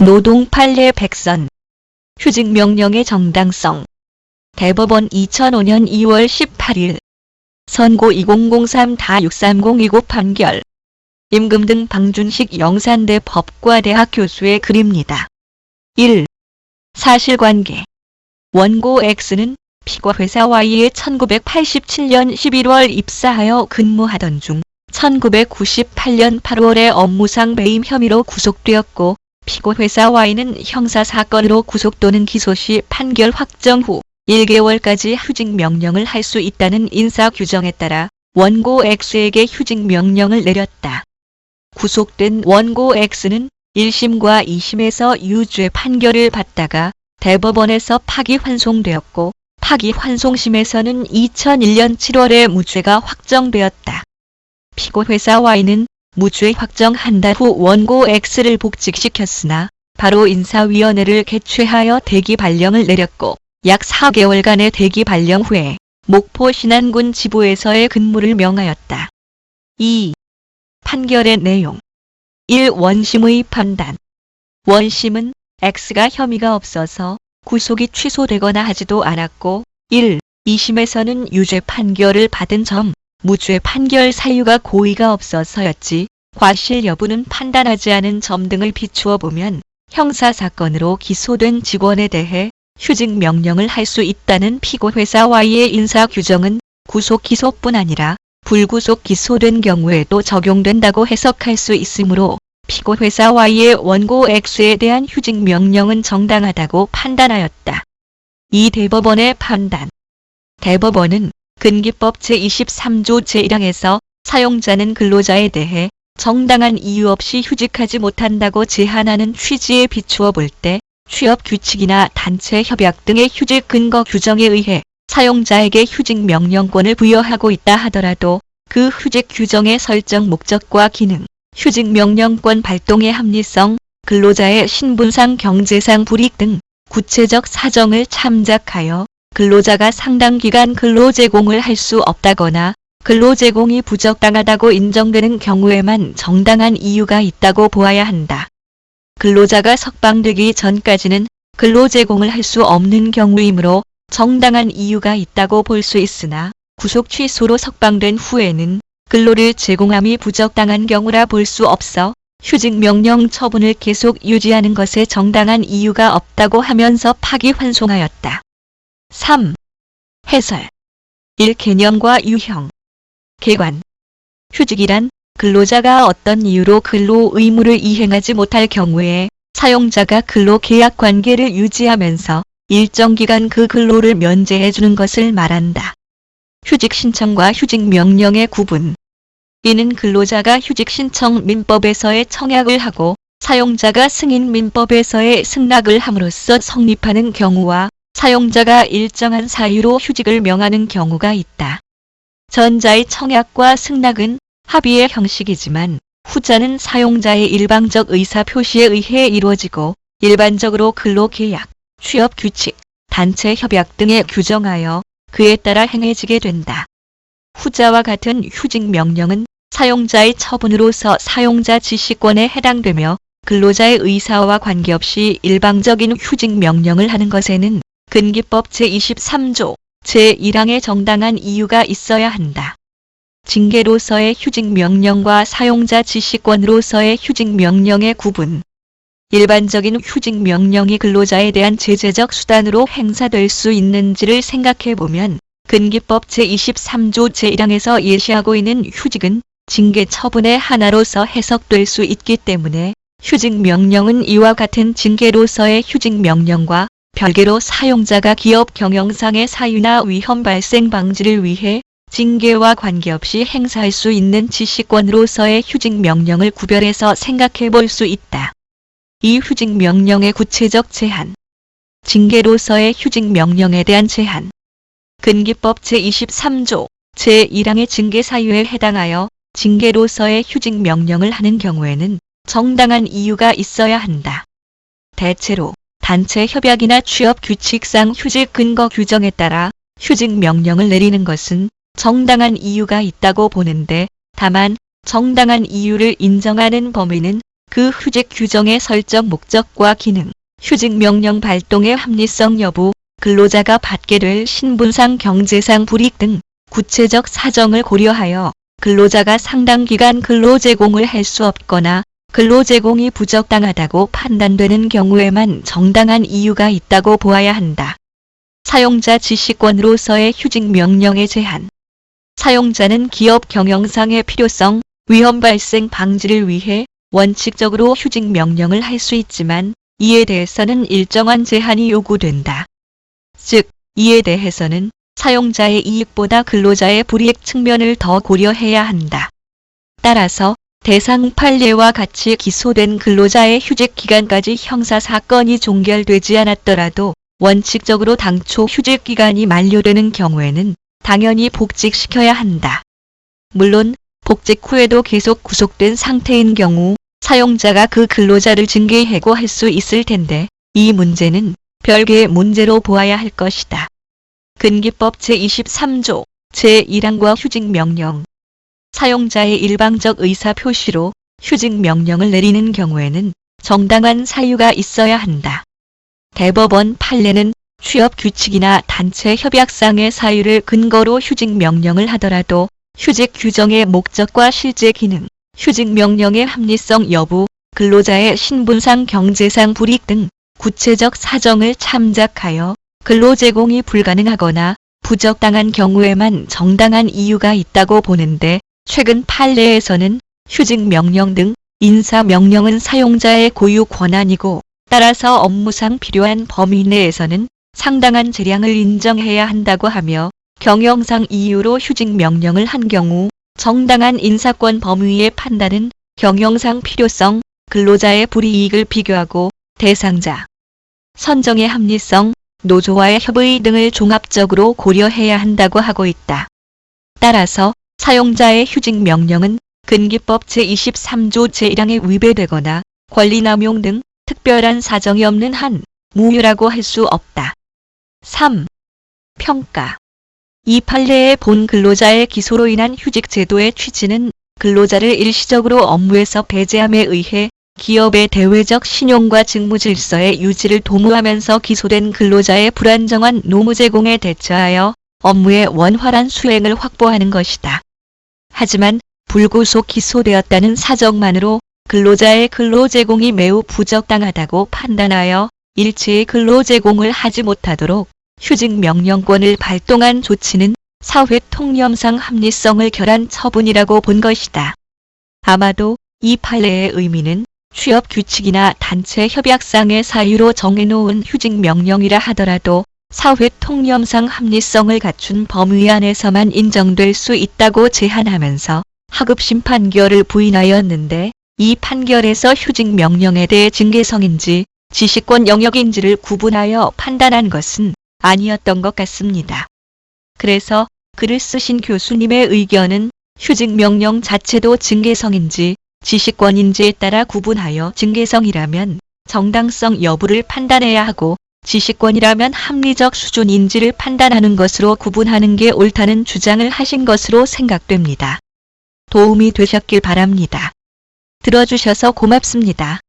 노동 판례 백선. 휴직 명령의 정당성. 대법원 2005년 2월 18일. 선고 2003-63029 판결. 임금 등 방준식 영산대 법과대학 교수의 글입니다. 1. 사실관계. 원고 X는 피고 회사 Y에 1987년 11월 입사하여 근무하던 중 1998년 8월에 업무상 배임 혐의로 구속되었고, 피고 회사 Y는 형사사건으로 구속 또는 기소 시 판결 확정 후 1개월까지 휴직 명령을 할 수 있다는 인사규정에 따라 원고 X에게 휴직 명령을 내렸다. 구속된 원고 X는 1심과 2심에서 유죄 판결을 받다가 대법원에서 파기환송되었고, 파기환송심에서는 2001년 7월에 무죄가 확정되었다. 피고 회사 Y는 무죄 확정한 후 원고 X를 복직시켰으나 바로 인사위원회를 개최하여 대기 발령을 내렸고, 약 4개월간의 대기 발령 후에 목포 신안군 지부에서의 근무를 명하였다. 2. 판결의 내용. 1. 원심의 판단. 원심은 X가 혐의가 없어서 구속이 취소되거나 하지도 않았고, 1. 2심에서는 유죄 판결을 받은 점, 무죄 판결 사유가 고의가 없어서였지 과실 여부는 판단하지 않은 점 등을 비추어 보면 형사사건으로 기소된 직원에 대해 휴직 명령을 할 수 있다는 피고 회사 Y의 인사규정은 구속 기소뿐 아니라 불구속 기소된 경우에도 적용된다고 해석할 수 있으므로 피고 회사 Y의 원고 X에 대한 휴직 명령은 정당하다고 판단하였다. 이 대법원의 판단. 대법원은 근기법 제23조 제1항에서 사용자는 근로자에 대해 정당한 이유 없이 휴직하지 못한다고 제한하는 취지에 비추어 볼 때 취업 규칙이나 단체 협약 등의 휴직 근거 규정에 의해 사용자에게 휴직 명령권을 부여하고 있다 하더라도 그 휴직 규정의 설정 목적과 기능, 휴직 명령권 발동의 합리성, 근로자의 신분상 경제상 불이익 등 구체적 사정을 참작하여 근로자가 상당 기간 근로 제공을 할 수 없다거나 근로 제공이 부적당하다고 인정되는 경우에만 정당한 이유가 있다고 보아야 한다. 근로자가 석방되기 전까지는 근로 제공을 할 수 없는 경우이므로 정당한 이유가 있다고 볼 수 있으나 구속 취소로 석방된 후에는 근로를 제공함이 부적당한 경우라 볼 수 없어 휴직 명령 처분을 계속 유지하는 것에 정당한 이유가 없다고 하면서 파기환송하였다. 3. 해설. 1. 개념과 유형. 개관. 휴직이란 근로자가 어떤 이유로 근로 의무를 이행하지 못할 경우에 사용자가 근로 계약 관계를 유지하면서 일정 기간 그 근로를 면제해주는 것을 말한다. 휴직 신청과 휴직 명령의 구분. 이는 근로자가 휴직 신청 민법에서의 청약을 하고 사용자가 승인 민법에서의 승낙을 함으로써 성립하는 경우와 사용자가 일정한 사유로 휴직을 명하는 경우가 있다. 전자의 청약과 승낙은 합의의 형식이지만 후자는 사용자의 일방적 의사표시에 의해 이루어지고 일반적으로 근로계약, 취업규칙, 단체협약 등에 규정하여 그에 따라 행해지게 된다. 후자와 같은 휴직 명령은 사용자의 처분으로서 사용자 지시권에 해당되며 근로자의 의사와 관계없이 일방적인 휴직 명령을 하는 것에는 근기법 제23조 제1항에 정당한 이유가 있어야 한다. 징계로서의 휴직 명령과 사용자 지시권으로서의 휴직 명령의 구분. 일반적인 휴직 명령이 근로자에 대한 제재적 수단으로 행사될 수 있는지를 생각해 보면 근기법 제23조 제1항에서 예시하고 있는 휴직은 징계 처분의 하나로서 해석될 수 있기 때문에 휴직 명령은 이와 같은 징계로서의 휴직 명령과 별개로 사용자가 기업 경영상의 사유나 위험 발생 방지를 위해 징계와 관계없이 행사할 수 있는 지시권으로서의 휴직 명령을 구별해서 생각해 볼 수 있다. 이 휴직 명령의 구체적 제한. 징계로서의 휴직 명령에 대한 제한. 근기법 제23조 제1항의 징계 사유에 해당하여 징계로서의 휴직 명령을 하는 경우에는 정당한 이유가 있어야 한다. 대체로 단체 협약이나 취업 규칙상 휴직 근거 규정에 따라 휴직 명령을 내리는 것은 정당한 이유가 있다고 보는데, 다만 정당한 이유를 인정하는 범위는 그 휴직 규정의 설정 목적과 기능, 휴직 명령 발동의 합리성 여부, 근로자가 받게 될 신분상 경제상 불이익 등 구체적 사정을 고려하여 근로자가 상당 기간 근로 제공을 할 수 없거나 근로 제공이 부적당하다고 판단되는 경우에만 정당한 이유가 있다고 보아야 한다. 사용자 지시권으로서의 휴직 명령의 제한. 사용자는 기업 경영상의 필요성, 위험 발생 방지를 위해 원칙적으로 휴직 명령을 할 수 있지만 이에 대해서는 일정한 제한이 요구된다. 즉, 이에 대해서는 사용자의 이익보다 근로자의 불이익 측면을 더 고려해야 한다. 따라서 대상 판례와 같이 기소된 근로자의 휴직 기간까지 형사 사건이 종결되지 않았더라도 원칙적으로 당초 휴직 기간이 만료되는 경우에는 당연히 복직시켜야 한다. 물론 복직 후에도 계속 구속된 상태인 경우 사용자가 그 근로자를 징계 해고할 수 있을 텐데 이 문제는 별개의 문제로 보아야 할 것이다. 근기법 제23조 제1항과 휴직 명령. 사용자의 일방적 의사 표시로 휴직 명령을 내리는 경우에는 정당한 사유가 있어야 한다. 대법원 판례는 취업 규칙이나 단체 협약상의 사유를 근거로 휴직 명령을 하더라도 휴직 규정의 목적과 실제 기능, 휴직 명령의 합리성 여부, 근로자의 신분상 경제상 불이익 등 구체적 사정을 참작하여 근로 제공이 불가능하거나 부적당한 경우에만 정당한 이유가 있다고 보는데 최근 판례에서는 휴직 명령 등 인사 명령은 사용자의 고유 권한이고 따라서 업무상 필요한 범위 내에서는 상당한 재량을 인정해야 한다고 하며 경영상 이유로 휴직 명령을 한 경우 정당한 인사권 범위의 판단은 경영상 필요성, 근로자의 불이익을 비교하고 대상자 선정의 합리성, 노조와의 협의 등을 종합적으로 고려해야 한다고 하고 있다. 따라서 사용자의 휴직 명령은 근기법 제23조 제1항에 위배되거나 권리남용 등 특별한 사정이 없는 한 무효라고 할 수 없다. 3. 평가. 이 판례의 본 근로자의 기소로 인한 휴직 제도의 취지는 근로자를 일시적으로 업무에서 배제함에 의해 기업의 대외적 신용과 직무 질서의 유지를 도모하면서 기소된 근로자의 불안정한 노무 제공에 대처하여 업무의 원활한 수행을 확보하는 것이다. 하지만 불구속 기소되었다는 사정만으로 근로자의 근로 제공이 매우 부적당하다고 판단하여 일체의 근로 제공을 하지 못하도록 휴직 명령권을 발동한 조치는 사회 통념상 합리성을 결한 처분이라고 본 것이다. 아마도 이 판례의 의미는 취업 규칙이나 단체 협약상의 사유로 정해놓은 휴직 명령이라 하더라도 사회 통념상 합리성을 갖춘 범위 안에서만 인정될 수 있다고 제한하면서 하급심 판결을 부인하였는데 이 판결에서 휴직 명령에 대해 징계성인지 지시권 영역인지를 구분하여 판단한 것은 아니었던 것 같습니다. 그래서 글을 쓰신 교수님의 의견은 휴직 명령 자체도 징계성인지 지시권인지에 따라 구분하여 징계성이라면 정당성 여부를 판단해야 하고 지시권이라면 합리적 수준인지를 판단하는 것으로 구분하는 게 옳다는 주장을 하신 것으로 생각됩니다. 도움이 되셨길 바랍니다. 들어주셔서 고맙습니다.